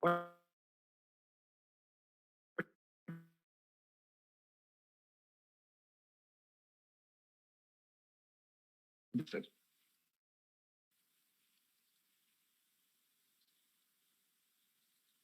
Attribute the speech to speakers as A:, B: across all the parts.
A: What sir?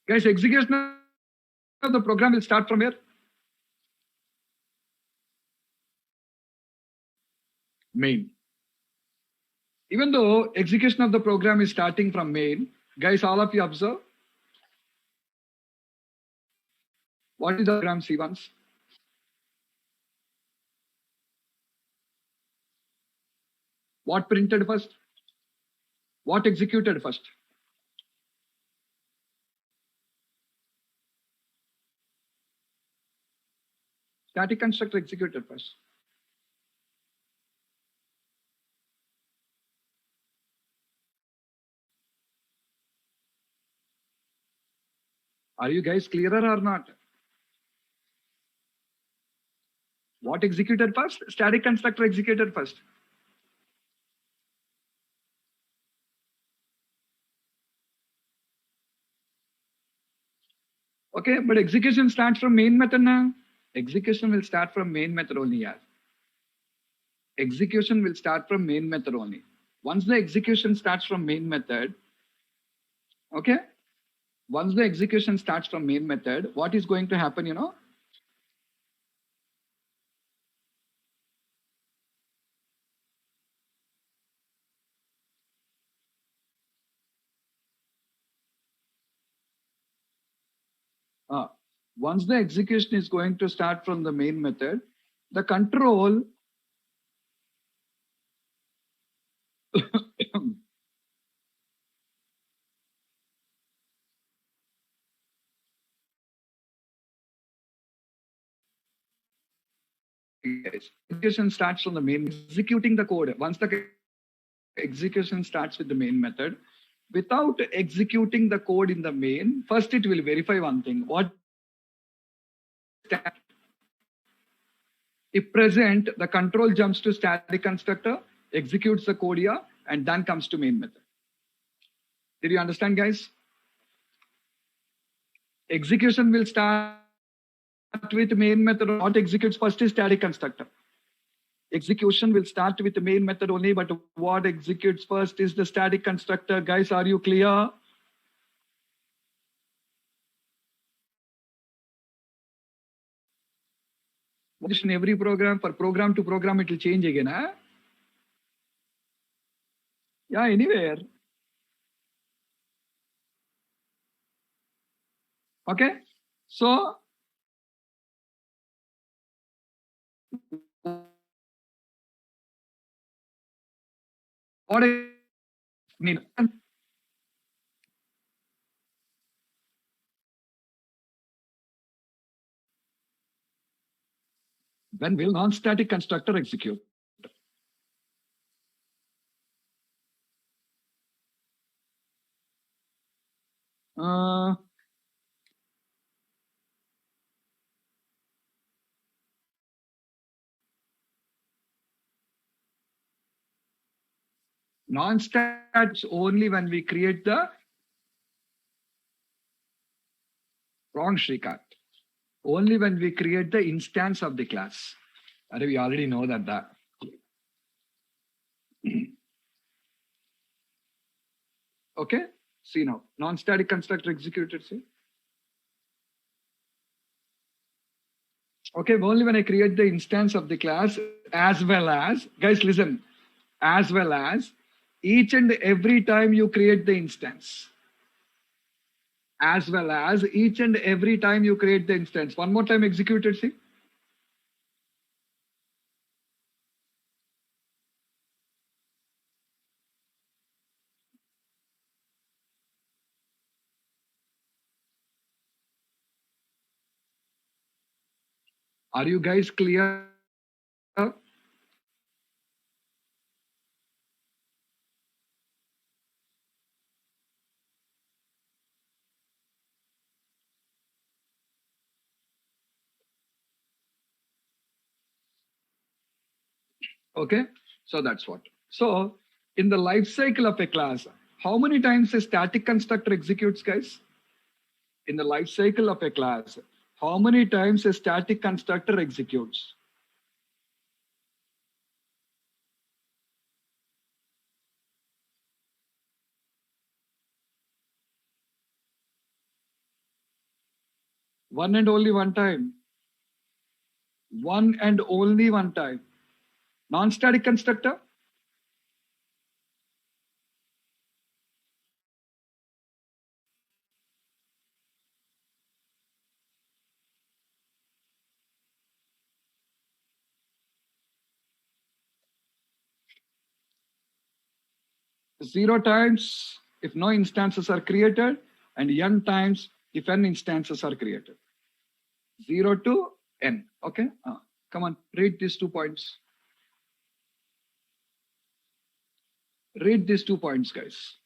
A: Guys, execution of the program will start from here. Main. Even though execution of the program is starting from main, guys, all of you observe. What is the program C1s? What printed first? What executed first? Static constructor executed first. Are you guys clearer or not? What executed first? Static constructor executed first. Okay, but execution starts from main method now. Execution will start from main method only, yeah. Execution will start from main method only. Once the execution starts from main method, okay? Once the execution starts from main method, what is going to happen, you know? Once the execution is going to start from the main method, the control execution starts from the main executing the code. Once the execution starts with the main method, without executing the code in the main, first it will verify one thing. What if present, the control jumps to static constructor, executes the code here, and then comes to main method. Did you understand, guys? Execution will start with main method. What executes first is static constructor. Execution will start with the main method only, but what executes first is the static constructor. Guys, are you clear? In every program, for program to program, it will change again. Huh? Yeah, anywhere. Okay. So, what I mean, when will non-static constructor execute? Non-stats only when we create the wrong Shrikant. Only when we create the instance of the class. We already know that. Okay. See now, non-static constructor executed. See. Okay, only when I create the instance of the class, as well as, guys, listen, as well as each and every time you create the instance. As well as each and every time you create the instance. One more time executed, see. Are you guys clear? Okay, so that's what. So in the life cycle of a class, how many times a static constructor executes, guys? in the life cycle of a class, how many times a static constructor executes? One and only one time. One and only one time. Non-static constructor? Zero times if no instances are created, and n times if n instances are created. 0 to n. Okay? Come on, read these 2 points. Read these 2 points, guys.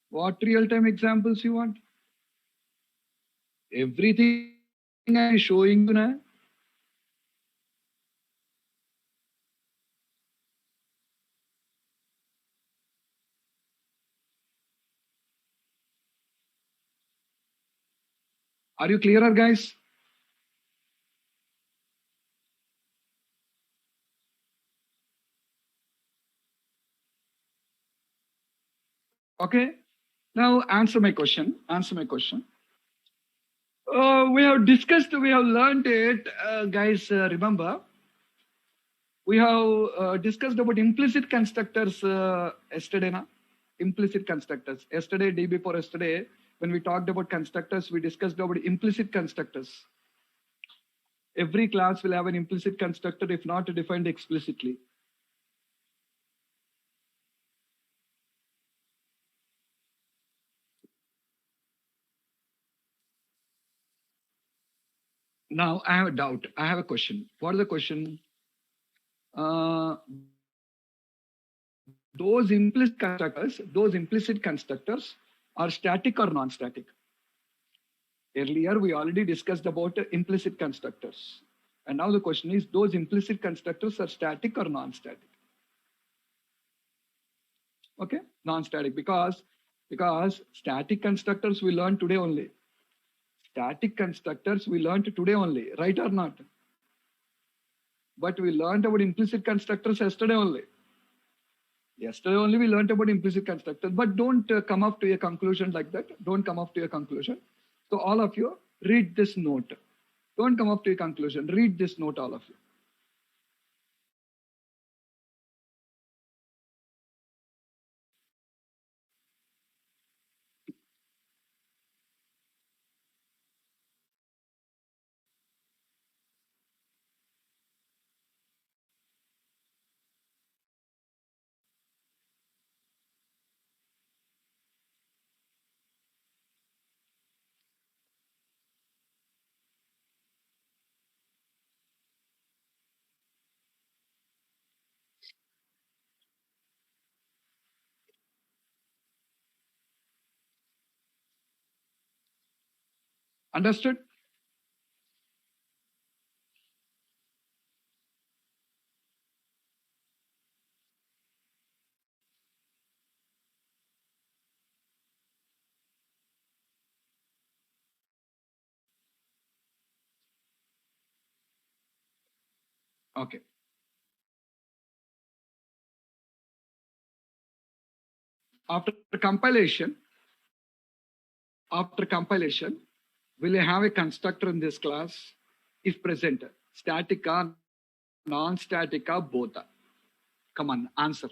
A: What real-time examples you want? Everything I'm showing you now. Are you clearer, guys? Okay. Now answer my question. Answer my question. We have discussed, we have learned it, guys. Remember, we have discussed about implicit constructors yesterday, na? Implicit constructors. Yesterday, day before yesterday, when we talked about constructors, we discussed about implicit constructors. Every class will have an implicit constructor if not defined explicitly. Now I have a doubt. I have a question. What is the question? Uh, those implicit constructors are static or non-static? Earlier, we already discussed about implicit constructors. And now the question is, those implicit constructors are static or non-static? Okay, non-static, because static constructors we learned today only. Static constructors we learned today only, right or not? But we learned about implicit constructors yesterday only. Yesterday only we learned about implicit constructors, but don't come up to a conclusion like that. Don't come up to a conclusion. So all of you read this note. Don't come up to a conclusion. Read this note, all of you. Understood? Okay. After compilation, after compilation, will you have a constructor in this class? If present, statica, non-statica, both. Come on, answer.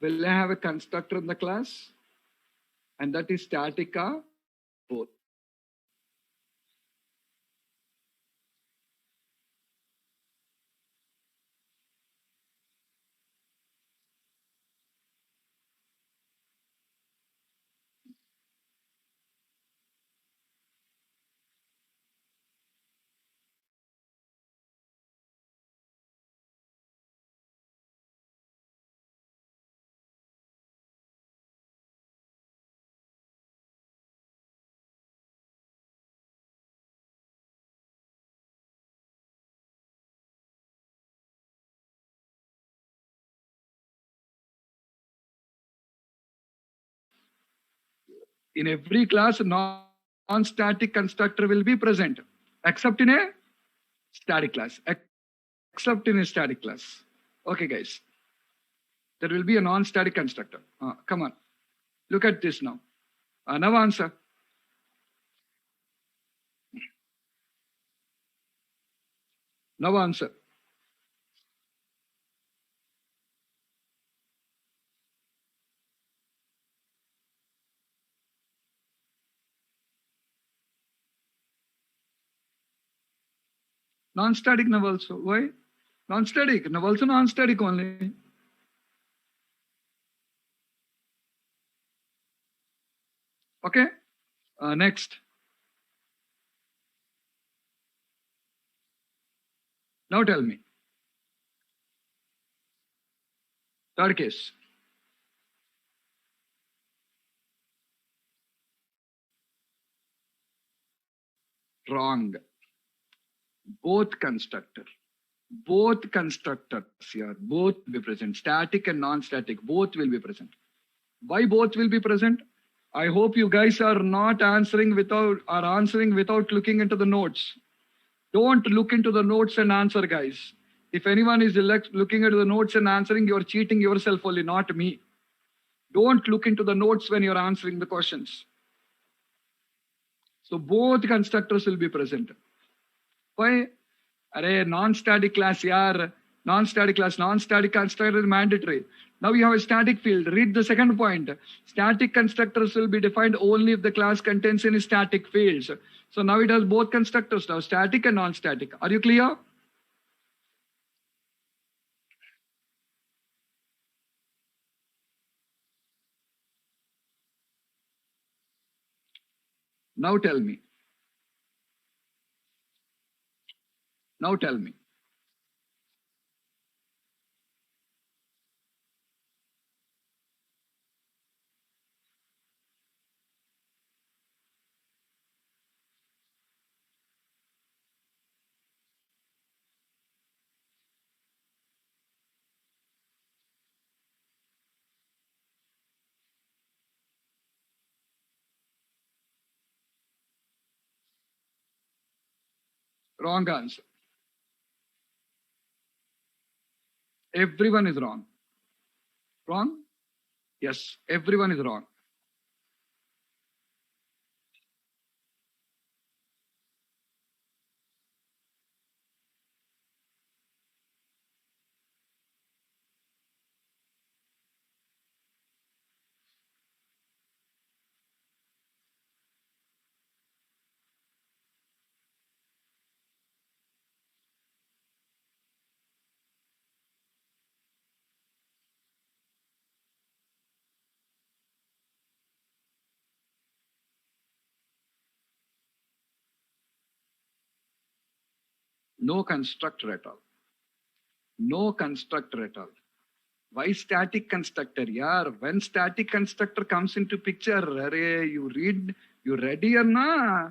A: Will I have a constructor in the class? And that is statica, both. In every class, non-static constructor will be present, except in a static class. Except in a static class. Okay, guys. There will be a non-static constructor. Come on. Look at this now. Now answer. Now answer. Non-static now also. Why? Non-static. Now also non-static only. Okay. Next. Now tell me. Third case. Wrong. Both constructors here, both will be present. Static and non-static, both will be present. Why both will be present? I hope you guys are not answering without looking into the notes. Don't look into the notes and answer, guys. If anyone is looking into the notes and answering, you're cheating yourself only, not me. Don't look into the notes when you're answering the questions. So both constructors will be present. Why? Array non-static class, yaar. Non-static class, non-static constructor is mandatory. Now you have a static field. Read the second point. Static constructors will be defined only if the class contains any static fields. So now it has both constructors now, static and non-static. Are you clear? Now tell me. Now tell me. Wrong answer. Everyone is wrong. Wrong? Yes, everyone is wrong. No constructor at all. No constructor at all. Why static constructor? Yeah, when static constructor comes into picture, array, you ready or na?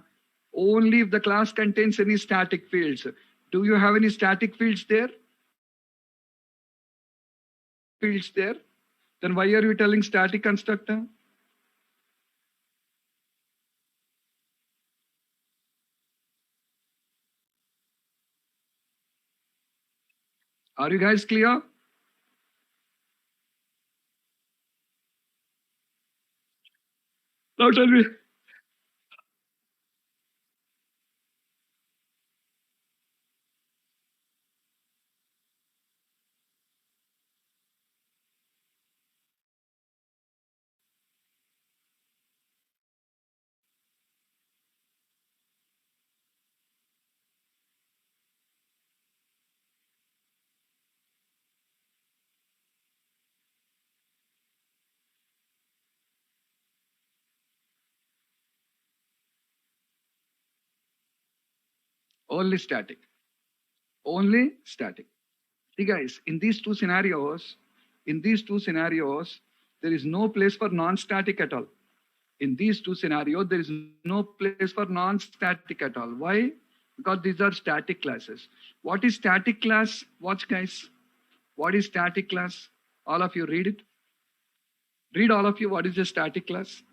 A: Only if the class contains any static fields. Do you have any static fields there? Fields there? Then why are you telling static constructor? Are you guys clear? Now tell me. Only static. Only static. See guys, in these two scenarios, there is no place for non-static at all. In these two scenarios, there is no place for non-static at all. Why? Because these are static classes. What is static class? Watch guys. What is static class? All of you read it. Read all of you. What is a static class?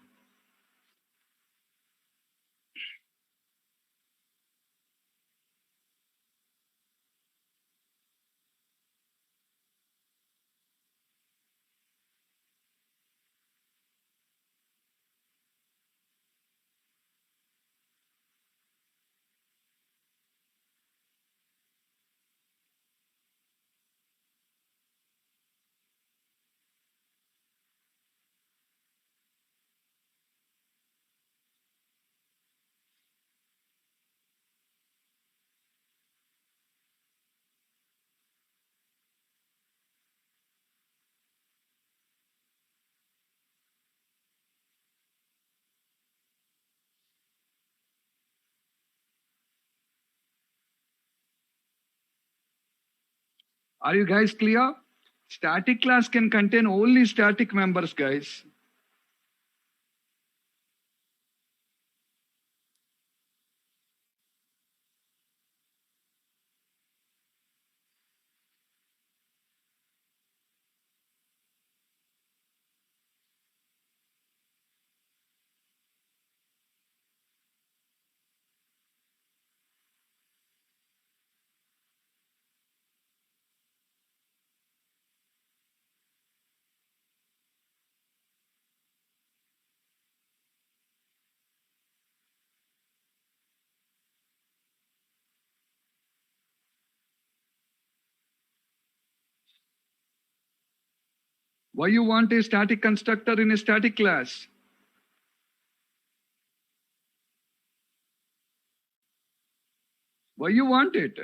A: Are you guys clear? Static class can contain only static members, guys. Why you want a static constructor in a static class? Why you want it?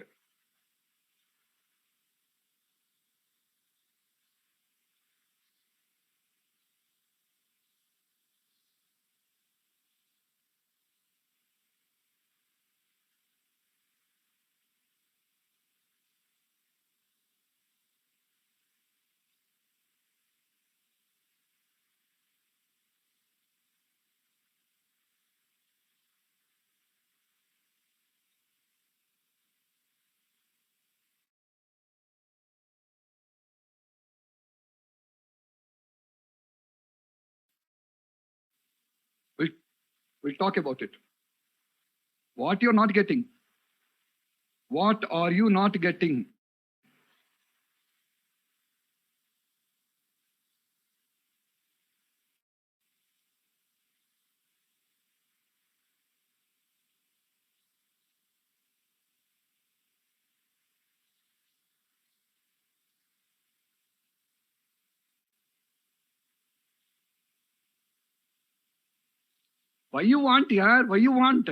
A: We'll, we'll talk about it. What you're not getting? What are you not getting? Why you want, yaar? Why you want?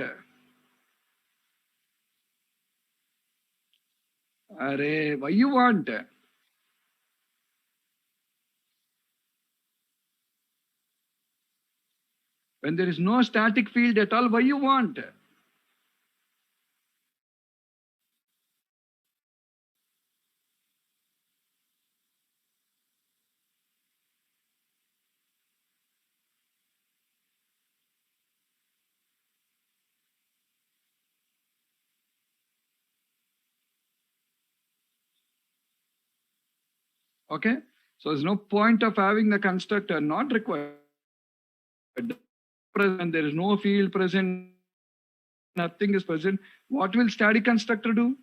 A: Arey, why you want? When there is no static field at all, why you want? Okay. So there's no point of having the constructor, not required. Present, there is no field present, nothing is present. What will static constructor do?